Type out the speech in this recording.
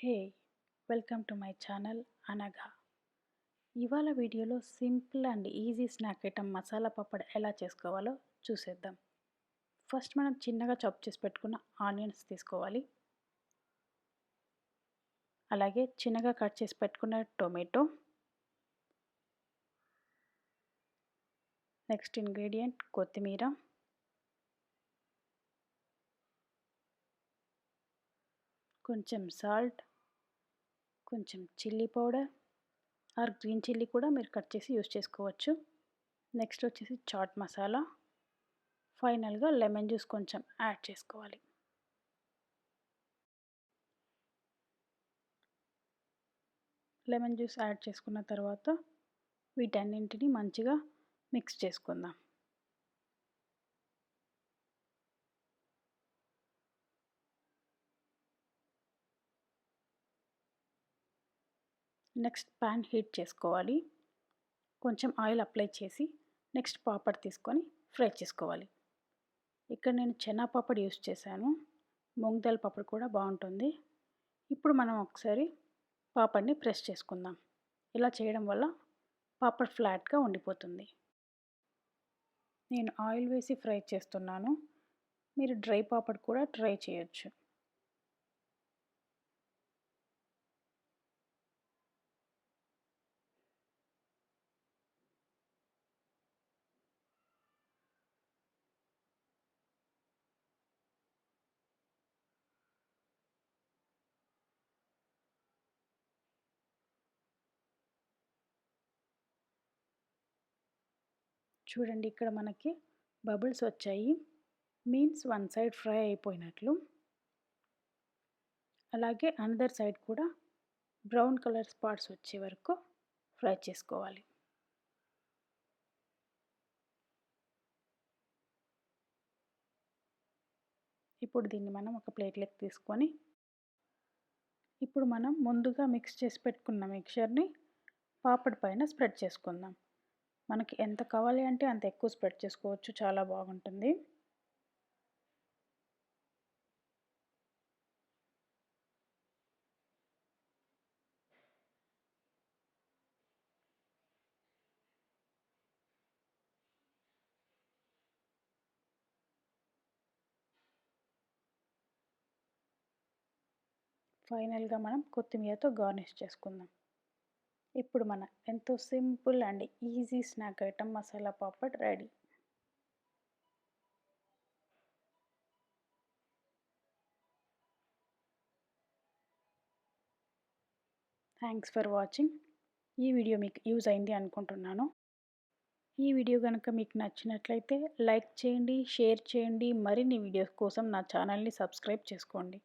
Hey, welcome to my channel Anagha. ఇవాళ వీడియోలో simple and easy snack item masala papad ఎలా చేసుకోవాలో చూసేద్దాం. ఫస్ట్ మనం చిన్నగా చాప్ చేసి పెట్టుకున్న ఆనియన్స్ తీసుకోవాలి. అలాగే చిన్నగా కట్ చేసి పెట్టుకున్న టొమాటో. నెక్స్ట్ ఇంగ్రీడియంట్ కొత్తిమీర, కొంచెం సాల్ట్, కొంచెం chilli powder are green chilli కూడా మీరు కట్ చేసి యూస్ చేసుకోవచ్చు. నెక్స్ట్ వచ్చేసి చాట్ మసాలా, ఫైనల్గా లెమన్ జ్యూస్ కొంచెం యాడ్ చేసుకోవాలి. లెమన్ జ్యూస్ యాడ్ చేసుకున్న తర్వాత వీటన్నింటిని మంచిగా మిక్స్ చేసుకుందాం. నెక్స్ట్ ప్యాన్ హీట్ చేసుకోవాలి. కొంచెం ఆయిల్ అప్లై చేసి నెక్స్ట్ పాపడ్ తీసుకొని ఫ్రై చేసుకోవాలి. ఇక్కడ నేను చెనా పాపడ్ యూస్ చేశాను. మూంగ్ దాల్ పాపడ్ కూడా బాగుంటుంది. ఇప్పుడు మనం ఒకసారి పాపడ్ని ప్రెస్ చేసుకుందాం. ఇలా చేయడం వల్ల పాపడ్ ఫ్లాట్గా ఉండిపోతుంది. నేను ఆయిల్ వేసి ఫ్రై చేస్తున్నాను. మీరు డ్రై పాపడ్ కూడా ట్రై చేయొచ్చు. చూడండి, ఇక్కడ మనకి బబుల్స్ వచ్చాయి. మీన్స్ వన్ సైడ్ ఫ్రై అయిపోయినట్లు. అలాగే అనదర్ సైడ్ కూడా బ్రౌన్ కలర్ స్పాట్స్ వచ్చే వరకు ఫ్రై చేసుకోవాలి. ఇప్పుడు దీన్ని మనం ఒక ప్లేట్లోకి తీసుకొని ఇప్పుడు మనం ముందుగా మిక్స్ చేసి పెట్టుకున్న మిక్చర్ని పాపడ్ పైన స్ప్రెడ్ చేసుకుందాం. మనకి ఎంత కావాలి అంటే అంత ఎక్కువ స్ప్రెడ్ చేసుకోవచ్చు, చాలా బాగుంటుంది. ఫైనల్గా మనం కొత్తిమీరతో గార్నిష్ చేసుకుందాం. ఇప్పుడు మన ఎంతో simple and easy snack item masala papad ready. Thanks for watching. ఈ వీడియో మీకు యూజ్ అయింది అనుకుంటున్నాను. ఈ వీడియో కనుక మీకు నచ్చినట్లయితే లైక్ చేయండి, షేర్ చేయండి. మరిన్ని వీడియోస్ కోసం నా ఛానల్ని సబ్స్క్రైబ్ చేసుకోండి.